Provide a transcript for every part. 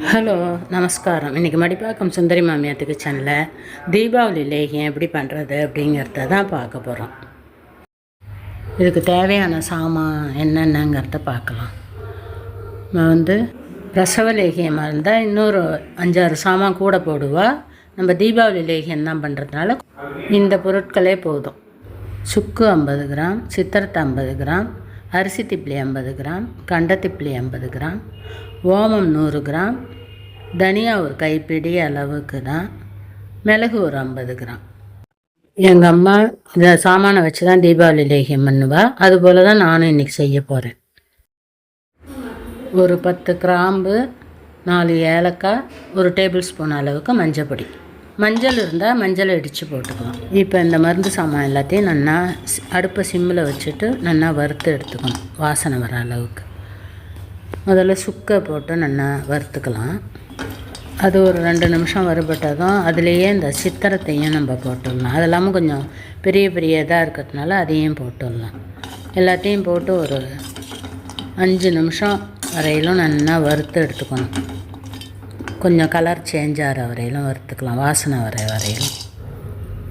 Hello, நமஸ்காரம். இன்றைக்கி மடிப்பாக்கம் சுந்தரி மாமியாத்துக்கு சேனலில் தீபாவளி லேகியம் எப்படி பண்ணுறது அப்படிங்கிறத தான் பார்க்க போகிறோம். இதுக்கு தேவையான சாமான் என்னென்னங்கிறத பார்க்கலாம். நான் பிரசவ லேகியமாக இருந்தால் இன்னொரு 5-6 சாமான் கூட போடுவா. நம்ம தீபாவளி லேகியம் தான் பண்ணுறதுனால இந்த பொருட்களே போதும். சுக்கு 50 கிராம், சித்திரத்தை 50 கிராம், அரிசி திப்ளி 50 கிராம், கண்டத்திப்ளி 50 கிராம், ஓமம் 100 கிராம், தனியா ஒரு கைப்பிடி அளவுக்கு தான், மிளகு ஒரு 50 கிராம். எங்கள் அம்மா இந்த சாமானை வச்சு தான் தீபாவளி லேகியம் பண்ணுவா. அதுபோல் தான் நானும் இன்றைக்கி செய்ய போகிறேன். ஒரு 10 கிராம்பு, 4 ஏலக்காய், ஒரு டேபிள் ஸ்பூன் அளவுக்கு மஞ்சப்பொடி. மஞ்சள் இருந்தால் மஞ்சளை இடித்து போட்டுக்கலாம். இப்போ இந்த மருந்து சாமான் எல்லாத்தையும் நல்லா அடுப்பை சிம்மில் வச்சுட்டு நல்லா வறுத்து எடுத்துக்கணும், வாசனை வர அளவுக்கு. முதல்ல சுக்கை போட்டு நல்லா வறுத்துக்கலாம். அது ஒரு 2 நிமிஷம் வறுபட்டதும் அதுலேயே இந்த சித்திரத்தையும் நம்ம போட்டுடலாம். அது இல்லாமல் கொஞ்சம் பெரிய பெரிய இதாக இருக்கிறதுனால அதையும் போட்டுடலாம். எல்லாத்தையும் போட்டு ஒரு 5 நிமிஷம் வரையிலும் நல்லா வறுத்து எடுத்துக்கணும். கொஞ்சம் கலர் சேஞ்ச் ஆகிற வரையிலும் வறுத்துக்கலாம், வாசனை வரையிலும்.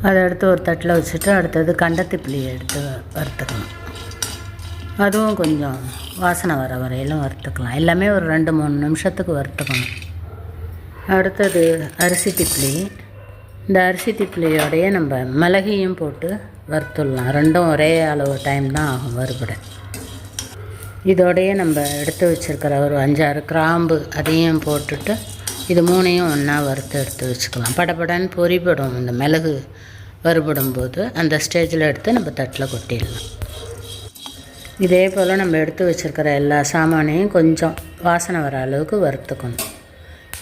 அதை எடுத்து ஒரு தட்டில் வச்சுட்டு அடுத்தது கண்டத்திப்பிலியை எடுத்து வறுத்துக்கணும். அதுவும் கொஞ்சம் வாசனை வர வரையிலும் வறுத்துக்கலாம். எல்லாமே ஒரு 2-3 நிமிஷத்துக்கு வறுத்துக்கணும். அடுத்தது அரிசி திப்ளி. இந்த அரிசி திப்ளியோடைய நம்ம மிளகையும் போட்டு வறுத்துடலாம். ரெண்டும் ஒரே அளவு டைம் தான் ஆகும் வறுபட. இதோடையே நம்ம எடுத்து வச்சுருக்கிற ஒரு 5-6 கிராம்பு அதையும் போட்டுட்டு இது 3ஐயும் ஒன்றா வறுத்து எடுத்து வச்சுக்கலாம். படப்படன்னு பொரிப்படும். இந்த மிளகு வறுபடும் போது அந்த ஸ்டேஜில் எடுத்து நம்ம தட்டில் கொட்டிடலாம். இதே போல் நம்ம எடுத்து வச்சுருக்கிற எல்லா சாமானையும் கொஞ்சம் வாசனை வர அளவுக்கு வறுத்துக்கணும்.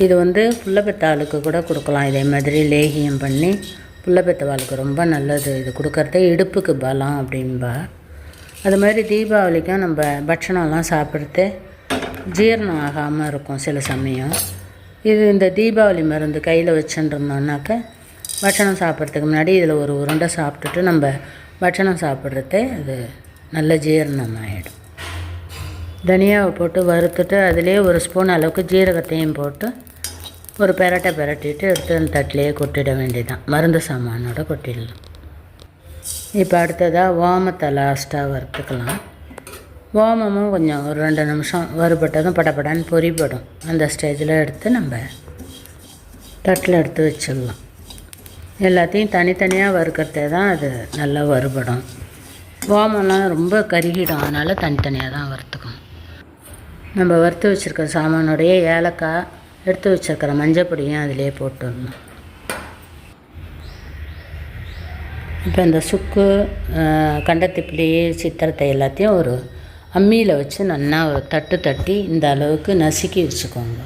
இது புள்ளப்பெத்த ஆளுக்கு கூட கொடுக்கலாம். இதே மாதிரி லேகியம் பண்ணி புள்ளப்பெத்தவாளுக்கு ரொம்ப நல்லது. இது கொடுக்கறதே இடுப்புக்கு பலம் அப்படின்பா. அது மாதிரி தீபாவளிக்கும் நம்ம பட்சணம்லாம் சாப்பிட்றது ஜீரணம் ஆகாமல் இருக்கும் சில சமயம். இது இந்த தீபாவளி மருந்து கையில் வச்சுருந்தோம்னாக்க பட்சணம் சாப்பிட்றதுக்கு முன்னாடி இதில் ஒரு உருண்டை சாப்பிட்டுட்டு நம்ம பட்சணம் சாப்பிட்றதே அது நல்ல ஜீரணம் ஆகிடும். தனியாவை போட்டு வறுத்துட்டு அதிலே ஒரு ஸ்பூன் அளவுக்கு ஜீரகத்தையும் போட்டு ஒரு பெரட்டிட்டு எடுத்து அந்த தட்டிலேயே கொட்டிட வேண்டியதான். மருந்து சாமானோட கொட்டிடலாம். இப்போ அடுத்ததாக ஓமத்தை லாஸ்ட்டாக வறுத்துக்கலாம். ஓமமும் கொஞ்சம் ஒரு 2 நிமிஷம் வறுபட்டதும் படப்படான்னு பொரிப்படும். அந்த ஸ்டேஜில் எடுத்து நம்ம தட்டில் எடுத்து வச்சிடலாம். எல்லாத்தையும் தனித்தனியாக வறுக்கிறதே தான் அது நல்லா வறுபடும். ஓமெல்லாம் ரொம்ப கருகிடும், அதனால் தனித்தனியாக தான் வறுத்துக்கணும். நம்ம வறுத்து வச்சுருக்கிற சாமானுடைய ஏலக்காய், எடுத்து வச்சுருக்கிற மஞ்சப்பொடியும் அதிலே போட்டுடணும். இப்போ இந்த சுக்கு, கண்டத்திப்பிலி, சித்திரத்தை எல்லாத்தையும் ஒரு அம்மியில் வச்சு நல்லா ஒரு தட்டி இந்த அளவுக்கு நசுக்கி வச்சுக்கோங்க.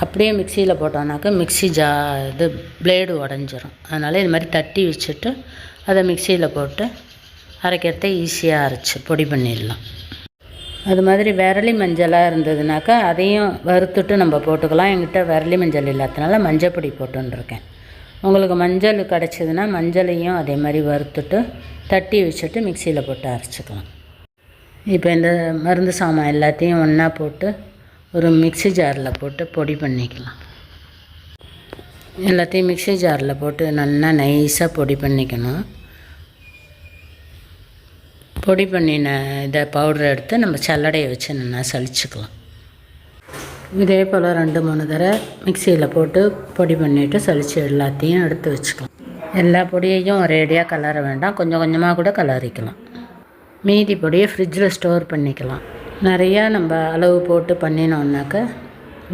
அப்படியே மிக்சியில் போட்டோம்னாக்கா மிக்சி இது பிளேடு உடஞ்சிரும். அதனால் இது மாதிரி தட்டி வச்சுட்டு அதை மிக்சியில் போட்டு அரைக்கிறத ஈஸியாக அரைச்சி பொடி பண்ணிடலாம். அது மாதிரி விரலி மஞ்சளாக இருந்ததுனாக்கா அதையும் வறுத்துட்டு நம்ம போட்டுக்கலாம். என்கிட்ட விரலி மஞ்சள் இல்லாததுனால மஞ்சள் பொடி போட்டுருக்கேன். உங்களுக்கு மஞ்சள் கிடச்சிதுன்னா மஞ்சளையும் அதே மாதிரி வறுத்துட்டு தட்டி வச்சுட்டு மிக்சியில் போட்டு அரைச்சிக்கலாம். இப்போ இந்த மருந்து சாமான் எல்லாத்தையும் ஒன்றா போட்டு ஒரு மிக்சி ஜாரில் போட்டு பொடி பண்ணிக்கலாம். எல்லாத்தையும் மிக்சி ஜாரில் போட்டு நல்லா நைஸாக பொடி பண்ணிக்கணும். பொடி பண்ணின இதை பவுடரை எடுத்து நம்ம சல்லடையை வச்சு நல்லா சலிச்சுக்கலாம். இதே போல் 2-3 தடவை மிக்சியில் போட்டு பொடி பண்ணிவிட்டு சலித்து எல்லாத்தையும் எடுத்து வச்சுக்கலாம். எல்லா பொடியையும் ஒரேடியாக கலர வேண்டாம், கொஞ்சம் கொஞ்சமாக கூட கலரிக்கலாம். மீதி பொடியை ஃப்ரிட்ஜில் ஸ்டோர் பண்ணிக்கலாம். நிறையா நம்ம அளவு போட்டு பண்ணினோன்னாக்க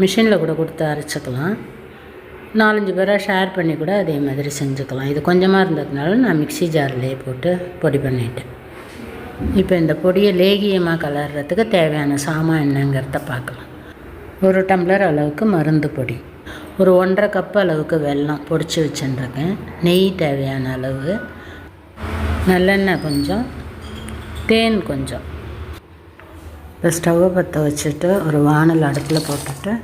மிஷினில் கூட கொடுத்து அரைச்சிக்கலாம். 4-5 பேராக ஷேர் பண்ணி கூட அதே மாதிரி செஞ்சுக்கலாம். இது கொஞ்சமாக இருந்ததுனால நான் மிக்சி ஜார்லேயே போட்டு பொடி பண்ணிட்டேன். இப்போ இந்த பொடியை லேகியமாக கலர்றதுக்கு தேவையான சாமான் என்னங்கிறத பார்க்கலாம். 1 டம்ளர் அளவுக்கு மருந்து பொடி, ஒரு 1.5 கப் அளவுக்கு வெல்லம் பொடிச்சு வச்சுருக்கேன், நெய் தேவையான அளவு, நல்லெண்ணெய் கொஞ்சம், தேன் கொஞ்சம். இப்போ ஸ்டவ்வை பற்ற வச்சுட்டு ஒரு வானல் அடுப்பில் போட்டுட்டு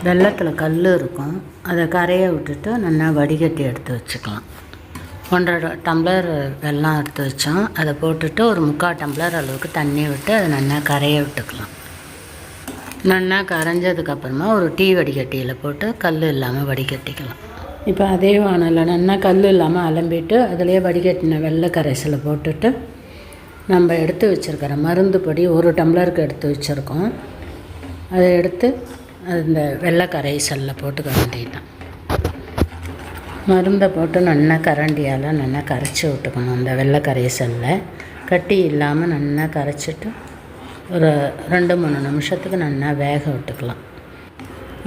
வெல்லத்தில் கல் இருக்கும், அதை கரைய விட்டுட்டு நல்லா வடிகட்டி எடுத்து வச்சுக்கலாம். 1.5 டம்ளர் வெல்லம் எடுத்து வச்சோம், அதை போட்டுட்டு ஒரு 3/4 டம்ளர் அளவுக்கு தண்ணி விட்டு அதை நல்லா கரைய விட்டுக்கலாம். நல்லா கரைஞ்சதுக்கப்புறமா ஒரு டீ வடிகட்டியில் போட்டு கல் இல்லாமல் வடிகட்டிக்கலாம். இப்போ அதே வானலில் நல்லா கல் இல்லாமல் அலம்பிட்டு அதிலே வடிகட்டின வெள்ளை கரைசலை போட்டுட்டு நம்ம எடுத்து வச்சுருக்கிற மருந்து பொடி 1 டம்ளருக்கு எடுத்து வச்சுருக்கோம். அதை எடுத்து அந்த வெள்ளை கரைசலில் போட்டுக்க வேண்டியதுதான். மருந்தை போட்டு நல்லா கரண்டியால் நல்லா கரைச்சி விட்டுக்கணும். அந்த வெள்ளை கரைசலில் கட்டி இல்லாமல் நல்லா கரைச்சிட்டு ஒரு 2-3 நிமிஷத்துக்கு நல்லா வேக விட்டுக்கலாம்.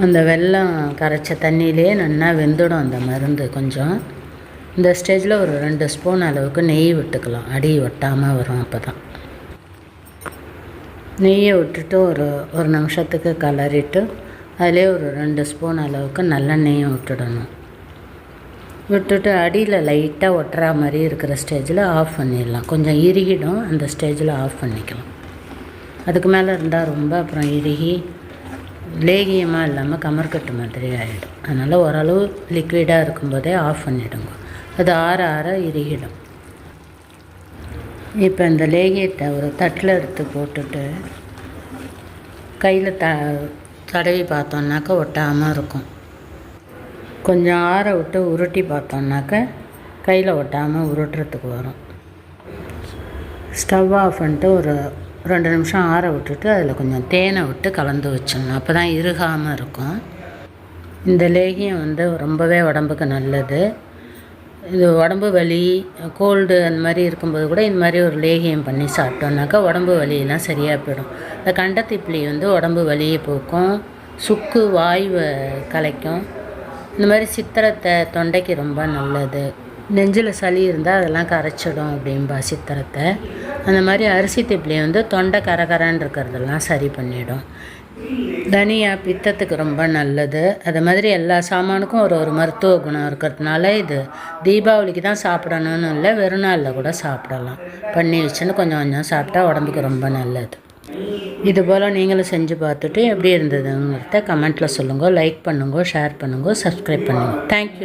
அந்த வெல்லம் கரைச்ச தண்ணியிலே நல்லா வெந்துடும் அந்த மருந்து. கொஞ்சம் இந்த ஸ்டேஜில் ஒரு 2 ஸ்பூன் அளவுக்கு நெய் விட்டுக்கலாம். அடி ஒட்டாமல் வரும். அப்போ தான் நெய்யை விட்டுட்டு ஒரு நிமிஷத்துக்கு கலரிட்டு அதிலே ஒரு 2 ஸ்பூன் அளவுக்கு நல்லெண்ணெயும் விட்டுடணும். விட்டுட்டு அடியில் லைட்டாக ஒட்டுற மாதிரி இருக்கிற ஸ்டேஜில் ஆஃப் பண்ணிடலாம். கொஞ்சம் இறுகிடும். அந்த ஸ்டேஜில் ஆஃப் பண்ணிக்கலாம். அதுக்கு மேலே இருந்தால் ரொம்ப அப்புறம் இறுகி லேகியமாக இல்லாமல் கமர்கட்டு மாதிரி ஆகிடும். அதனால் ஓரளவு லிக்விடாக இருக்கும்போதே ஆஃப் பண்ணிவிடுங்க. அது ஆற ஆற இறுகிடும். இப்போ இந்த லேகியத்தை ஒரு தட்டில் எடுத்து போட்டுட்டு கையில் தடவி பார்த்தோன்னாக்கா ஒட்டாமல் இருக்கும். கொஞ்சம் ஆற விட்டு உருட்டி பார்த்தோன்னாக்க கையில் ஒட்டாமல் உருட்டுறதுக்கு வரும். ஸ்டவ் ஆஃப் பண்ணிட்டு ஒரு 2 நிமிஷம் ஆற விட்டுட்டு அதில் கொஞ்சம் தேனை விட்டு கலந்து வச்சிடணும். அப்போ தான் இறுகாமல் இருக்கும். இந்த லேகியம் ரொம்பவே உடம்புக்கு நல்லது. இது உடம்பு வலி, கோல்டு அந்த மாதிரி இருக்கும்போது கூட இந்த மாதிரி ஒரு லேகியம் பண்ணி சாப்பிட்டோன்னாக்கா உடம்பு வலியெல்லாம் சரியாக போயிடும். இந்த கண்டத்திப்பிலி உடம்பு வலியை போக்கும், சுக்கு வாய்வை கலைக்கும். இந்த மாதிரி சித்திரத்தை தொண்டைக்கு ரொம்ப நல்லது. நெஞ்சில் சளி இருந்தால் அதெல்லாம் கரைச்சிடும் அப்படின்பா சித்திரத்தை. அந்த மாதிரி அரிசி திப்பிலி தொண்டை கரகரன்னு இருக்கிறதெல்லாம் சரி பண்ணிடும். தனியா பித்தத்துக்கு ரொம்ப நல்லது. அது மாதிரி எல்லா சாமானுக்கும் ஒரு மருத்துவ குணம் இருக்கிறதுனால இது தீபாவளிக்கு தான் சாப்பிடணும்னு இல்லை, வெறும் நாளில் கூட சாப்பிடலாம். பண்ணி வச்சுன்னு கொஞ்சம் கொஞ்சம் சாப்பிட்டா உடம்புக்கு ரொம்ப நல்லது. இதுபோல் நீங்களும் செஞ்சு பார்த்துட்டு எப்படி இருந்ததுங்கிறத கமெண்ட்டில் சொல்லுங்கள். லைக் பண்ணுங்க, ஷேர் பண்ணுங்க, சப்ஸ்கிரைப் பண்ணுங்கள். தேங்க்யூ.